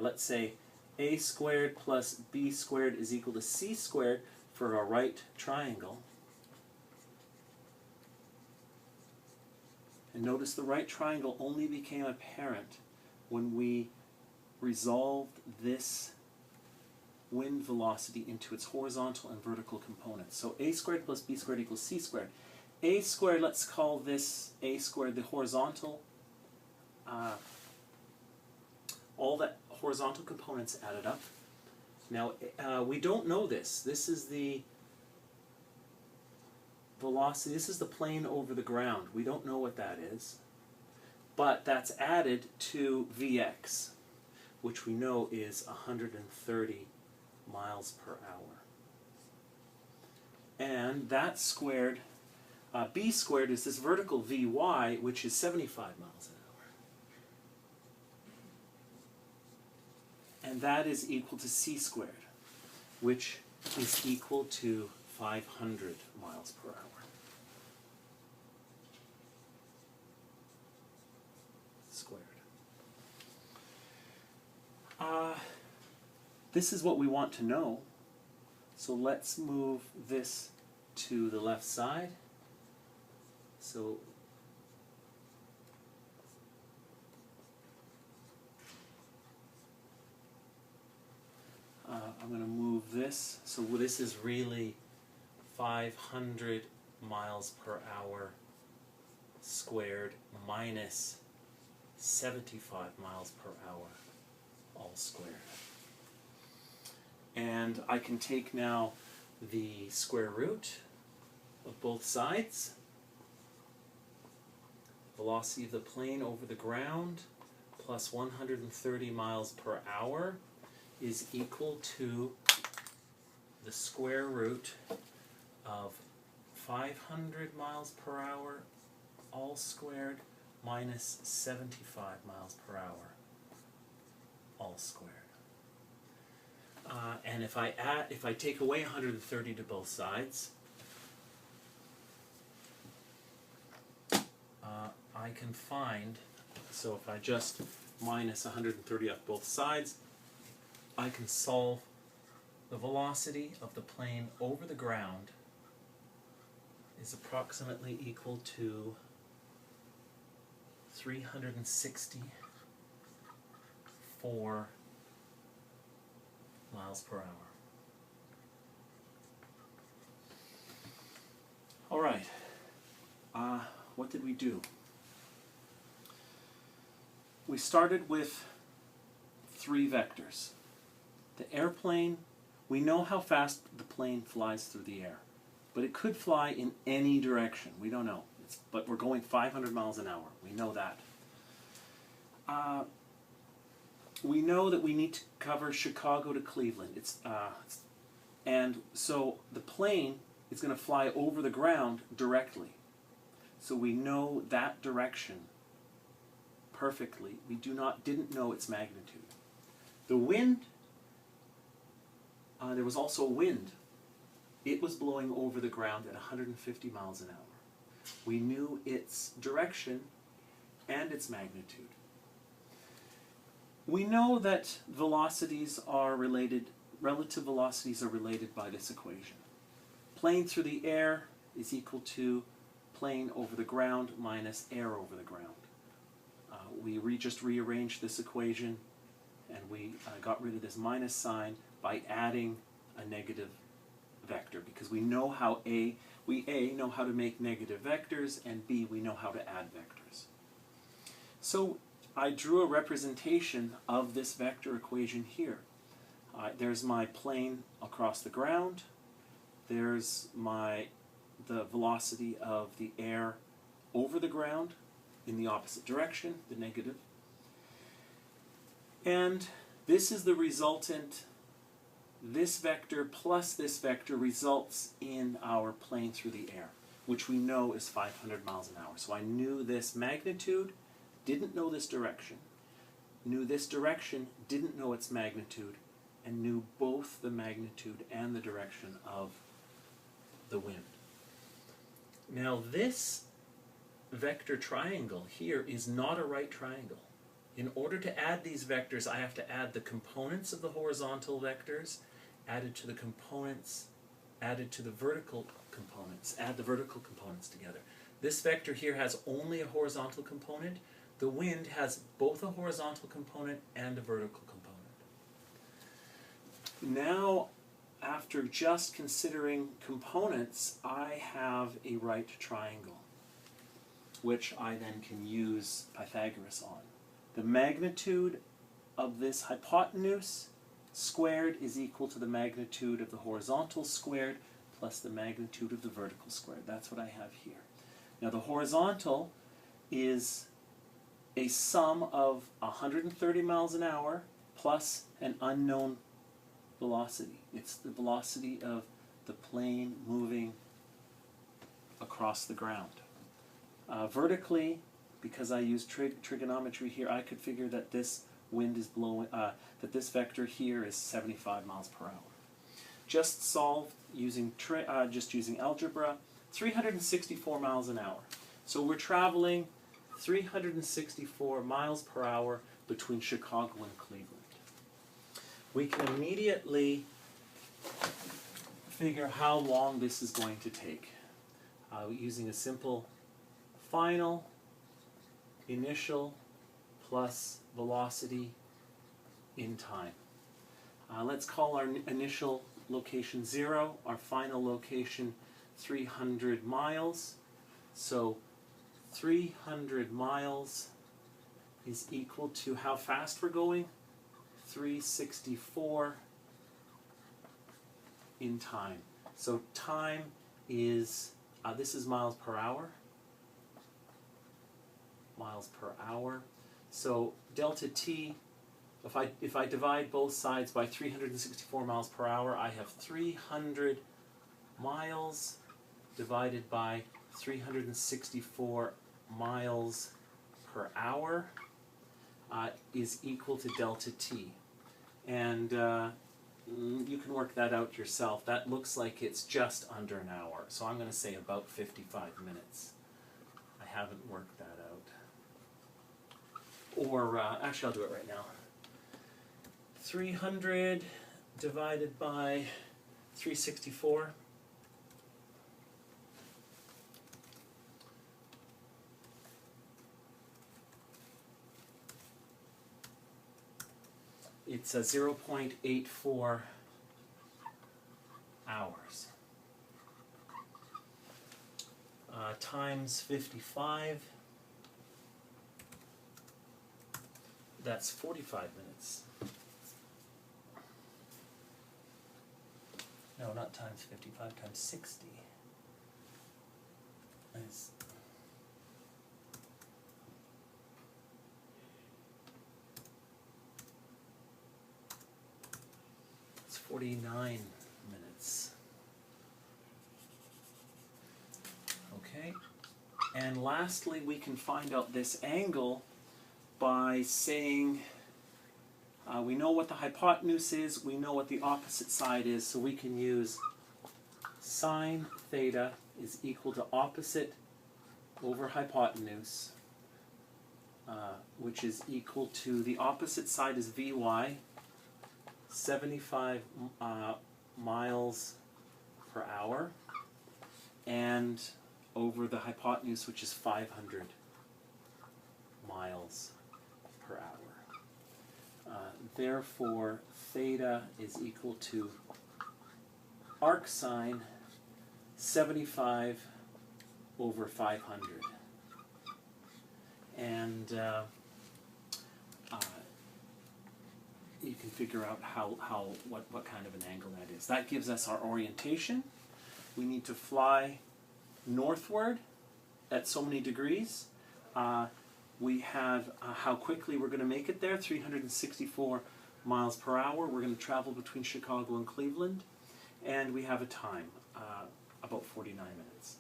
Let's say a squared plus b squared is equal to c squared for a right triangle. And notice the right triangle only became apparent when we resolved this wind velocity into its horizontal and vertical components. So a squared plus b squared equals c squared. A squared, let's call this a squared the horizontal, all the horizontal components added up. Now, we don't know this. This is the velocity, this is the plane over the ground. We don't know what that is. But that's added to Vx, which we know is 130 miles per hour. And that squared, b squared is this vertical Vy, which is 75 miles an hour. And that is equal to c squared, which is equal to 500 miles per hour. Squared. This is what we want to know. So let's move this to the left side. So I'm going to move this. So this is really 500 miles per hour squared minus 75 miles per hour all squared. And I can take now the square root of both sides. Velocity of the plane over the ground plus 130 miles per hour is equal to the square root of 500 miles per hour all squared minus 75 miles per hour all squared. And if I take away 130 to both sides, I can find, so if I just minus 130 off both sides, I can solve the velocity of the plane over the ground is approximately equal to 364 miles per hour. All right. What did we do? We started with 3 vectors. The airplane, we know how fast the plane flies through the air, but it could fly in any direction. We don't know. But we're going 500 miles an hour. We know that. We know that we need to cover Chicago to Cleveland. And so the plane is going to fly over the ground directly. So we know that direction perfectly. We didn't know its magnitude. The wind, there was also wind. It was blowing over the ground at 150 miles an hour. We knew its direction and its magnitude. We know that velocities are related, relative velocities are related by this equation. Plane through the air is equal to plane over the ground minus air over the ground. We just rearranged this equation and we got rid of this minus sign by adding a negative vector, because we know how we know how to make negative vectors, and B, we know how to add vectors. So I drew a representation of this vector equation here. There's my plane across the ground. There's the velocity of the air over the ground in the opposite direction, the negative. And this is the resultant. This vector plus this vector results in our plane through the air, which we know is 500 miles an hour. So I knew this magnitude, didn't know this direction, knew this direction, didn't know its magnitude, and knew both the magnitude and the direction of the wind. Now this vector triangle here is not a right triangle. In order to add these vectors, I have to add the components of the horizontal vectors, added to the components, added to the vertical components, add the vertical components together. This vector here has only a horizontal component. The wind has both a horizontal component and a vertical component. Now, after just considering components, I have a right triangle, which I then can use Pythagoras on. The magnitude of this hypotenuse squared is equal to the magnitude of the horizontal squared plus the magnitude of the vertical squared. That's what I have here. Now the horizontal is a sum of 130 miles an hour plus an unknown velocity. It's the velocity of the plane moving across the ground. Vertically, because I use trigonometry here, I could figure that this wind is blowing, that this vector here is 75 miles per hour. Just solved using using algebra, 364 miles an hour. So we're traveling 364 miles per hour between Chicago and Cleveland. We can immediately figure how long this is going to take using a simple final, initial, plus velocity in time. Let's call our initial location 0, our final location 300 miles. So 300 miles is equal to how fast we're going? 364 in time. So time is, this is miles per hour. Miles per hour. So delta t, if I divide both sides by 364 miles per hour, I have 300 miles divided by 364 miles per hour is equal to delta t. And you can work that out yourself. That looks like it's just under an hour. So I'm going to say about 55 minutes. I haven't worked that out. Or, actually I'll do it right now. 300 divided by 364. It's a 0.84 hours. Times 55. That's 45 minutes. No, not times 55, times 60. It's 49 minutes. Okay. And lastly, we can find out this angle by saying we know what the hypotenuse is, we know what the opposite side is, so we can use sine theta is equal to opposite over hypotenuse, which is equal to, the opposite side is Vy, 75 miles per hour, and over the hypotenuse, which is 500 miles per hour. Therefore, theta is equal to arc sine 75 over 500. And you can figure out what kind of an angle that is. That gives us our orientation. We need to fly northward at so many degrees. We have how quickly we're going to make it there, 364 miles per hour. We're going to travel between Chicago and Cleveland. And we have a time, about 49 minutes.